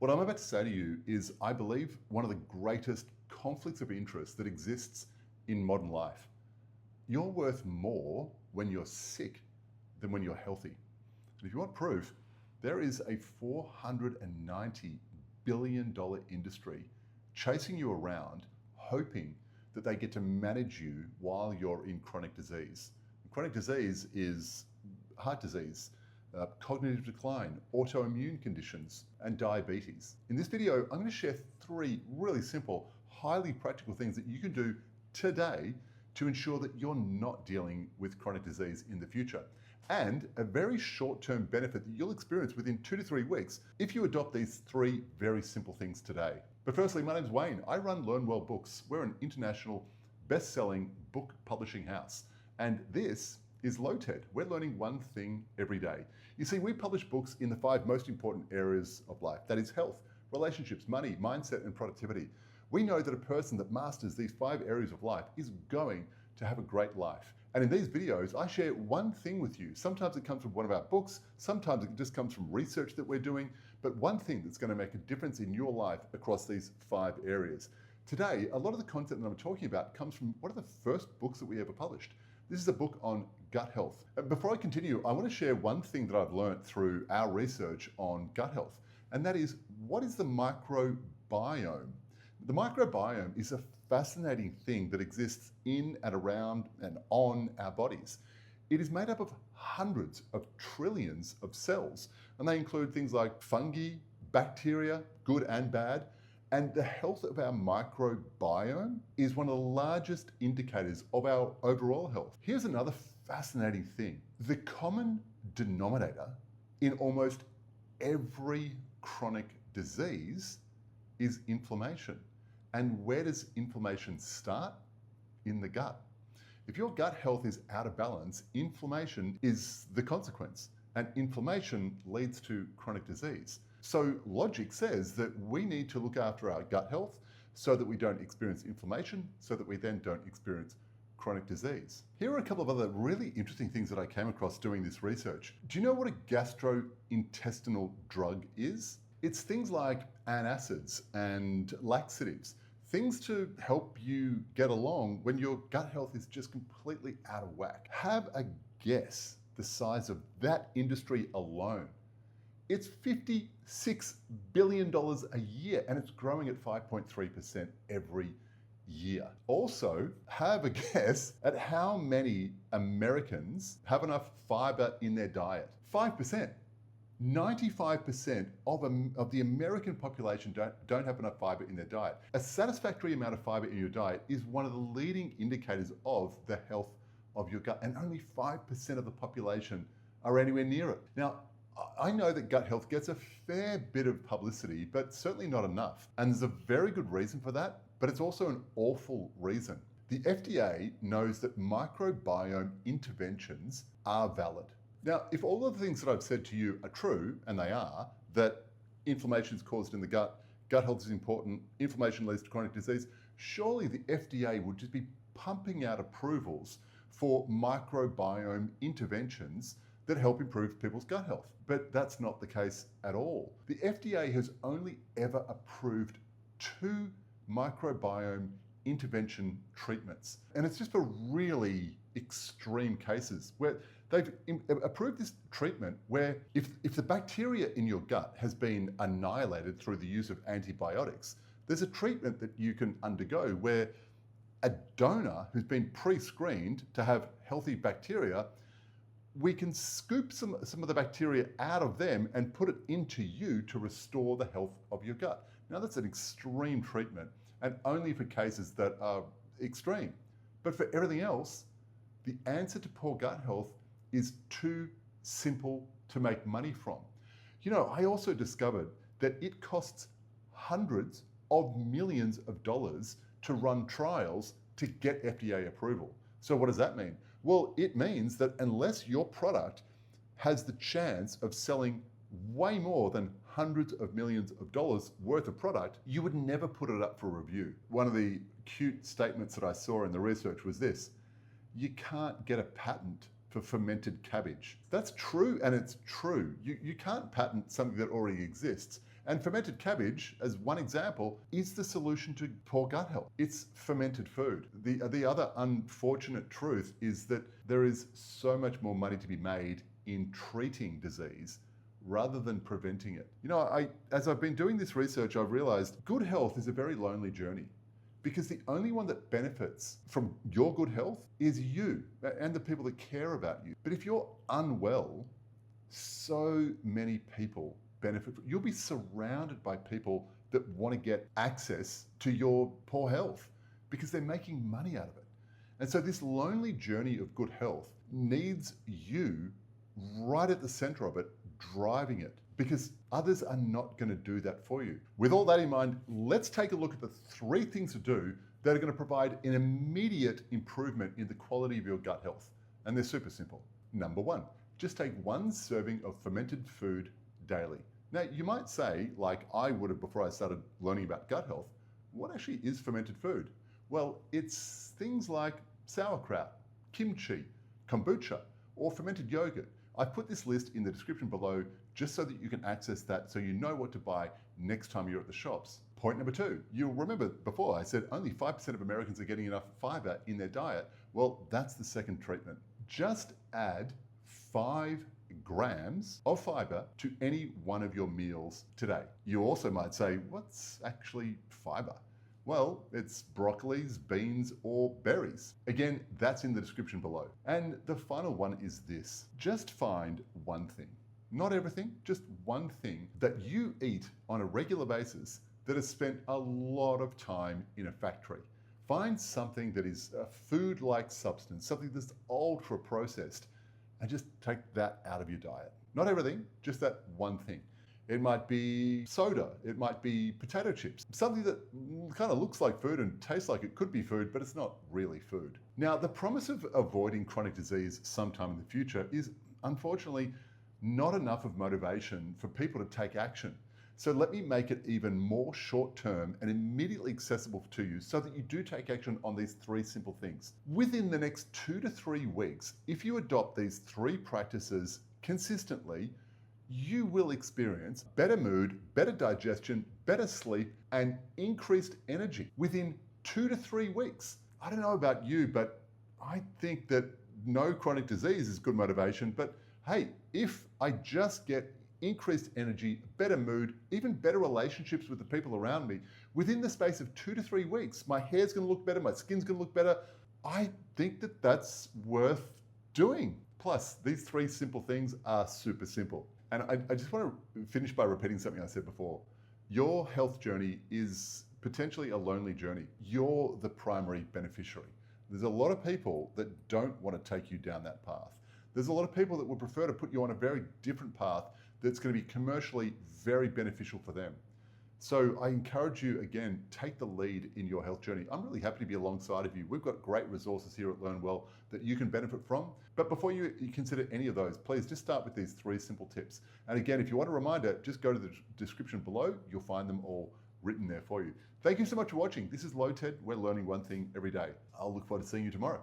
What I'm about to say to you is, I believe, one of the greatest conflicts of interest that exists in modern life. You're worth more when you're sick than when you're healthy. And if you want proof, there is a $490 billion industry chasing you around, hoping that they get to manage you while you're in chronic disease. And chronic disease is heart disease, cognitive decline, autoimmune conditions, and diabetes. In this video, I'm going to share 3 really simple, highly practical things that you can do today to ensure that you're not dealing with chronic disease in the future, and a very short-term benefit that you'll experience within 2 to 3 weeks if you adopt these 3 very simple things today. But firstly, my name's Wayne. I run Learn Well Books. We're an international best-selling book publishing house, and this is Low-TED. We're learning one thing every day. You see, we publish books in the 5 most important areas of life. That is health, relationships, money, mindset, and productivity. We know that a person that masters these 5 areas of life is going to have a great life. And in these videos, I share one thing with you. Sometimes it comes from one of our books, sometimes it just comes from research that we're doing, but one thing that's going to make a difference in your life across these 5 areas. Today, a lot of the content that I'm talking about comes from one of the first books that we ever published. This is a book on gut health. Before I continue, I want to share one thing that I've learned through our research on gut health, and that is, what is the microbiome? The microbiome is a fascinating thing that exists in and around and on our bodies. It is made up of hundreds of trillions of cells, and they include things like fungi, bacteria, good and bad. And the health of our microbiome is one of the largest indicators of our overall health. Here's another fascinating thing. The common denominator in almost every chronic disease is inflammation. And where does inflammation start? In the gut. If your gut health is out of balance, inflammation is the consequence, and inflammation leads to chronic disease. So logic says that we need to look after our gut health so that we don't experience inflammation, so that we then don't experience chronic disease. Here are a couple of other really interesting things that I came across doing this research. Do you know what a gastrointestinal drug is? It's things like antacids and laxatives, things to help you get along when your gut health is just completely out of whack. Have a guess the size of that industry alone. It's $56 billion a year, and it's growing at 5.3% every year. Also, have a guess at how many Americans have enough fiber in their diet. 5%. 95% of the American population don't have enough fiber in their diet. A satisfactory amount of fiber in your diet is one of the leading indicators of the health of your gut, and only 5% of the population are anywhere near it. Now, I know that gut health gets a fair bit of publicity, but certainly not enough. And there's a very good reason for that, but it's also an awful reason. The FDA knows that microbiome interventions are valid. Now, if all of the things that I've said to you are true, and they are, that inflammation is caused in the gut, gut health is important, inflammation leads to chronic disease, surely the FDA would just be pumping out approvals for microbiome interventions that help improve people's gut health. But that's not the case at all. The FDA has only ever approved 2 microbiome intervention treatments. And it's just for really extreme cases where they've approved this treatment where if the bacteria in your gut has been annihilated through the use of antibiotics, there's a treatment that you can undergo where a donor who's been pre-screened to have healthy bacteria, we can scoop some of the bacteria out of them and put it into you to restore the health of your gut. Now, that's an extreme treatment, and only for cases that are extreme. But for everything else, the answer to poor gut health is too simple to make money from. You know, I also discovered that it costs hundreds of millions of dollars to run trials to get FDA approval. So what does that mean? Well, it means that unless your product has the chance of selling way more than hundreds of millions of dollars worth of product, you would never put it up for review. One of the cute statements that I saw in the research was this: you can't get a patent for fermented cabbage. That's true, and it's true. You can't patent something that already exists. And fermented cabbage, as one example, is the solution to poor gut health. It's fermented food. The other unfortunate truth is that there is so much more money to be made in treating disease rather than preventing it. You know, as I've been doing this research, I've realized good health is a very lonely journey, because the only one that benefits from your good health is you and the people that care about you. But if you're unwell, so many people benefit. You'll be surrounded by people that want to get access to your poor health because they're making money out of it. And so this lonely journey of good health needs you right at the center of it, driving it, because others are not going to do that for you. With all that in mind, let's take a look at the 3 things to do that are going to provide an immediate improvement in the quality of your gut health. And they're super simple. Number 1, just take 1 serving of fermented food daily. Now, you might say, like I would have before I started learning about gut health, what actually is fermented food? Well, it's things like sauerkraut, kimchi, kombucha, or fermented yogurt. I put this list in the description below just so that you can access that, so you know what to buy next time you're at the shops. Point number 2, you'll remember before I said only 5% of Americans are getting enough fiber in their diet. Well, that's the second treatment. Just add 5 grams of fiber to any one of your meals today. You also might say, what's actually fiber? Well, it's broccolis, beans, or berries. Again, that's in the description below. And the final one is this. Just find one thing, not everything, just one thing that you eat on a regular basis that has spent a lot of time in a factory. Find something that is a food-like substance, something that's ultra-processed, and just take that out of your diet. Not everything, just that one thing. It might be soda, it might be potato chips, something that kind of looks like food and tastes like it could be food, but it's not really food. Now, the promise of avoiding chronic disease sometime in the future is unfortunately not enough of motivation for people to take action. So let me make it even more short-term and immediately accessible to you so that you do take action on these 3 simple things. Within the next 2 to 3 weeks, if you adopt these 3 practices consistently, you will experience better mood, better digestion, better sleep, and increased energy within 2 to 3 weeks. I don't know about you, but I think that no chronic disease is good motivation. But hey, if I just get increased energy, better mood, even better relationships with the people around me, within the space of 2 to 3 weeks, my hair's gonna look better, my skin's gonna look better. I think that that's worth doing. Plus, these 3 simple things are super simple. And I just want to finish by repeating something I said before. Your health journey is potentially a lonely journey. You're the primary beneficiary. There's a lot of people that don't want to take you down that path. There's a lot of people that would prefer to put you on a very different path that's going to be commercially very beneficial for them. So I encourage you, again, take the lead in your health journey. I'm really happy to be alongside of you. We've got great resources here at Learn Well that you can benefit from. But before you consider any of those, please just start with these 3 simple tips. And again, if you want a reminder, just go to the description below. You'll find them all written there for you. Thank you so much for watching. This is Low Ted. We're learning one thing every day. I'll look forward to seeing you tomorrow.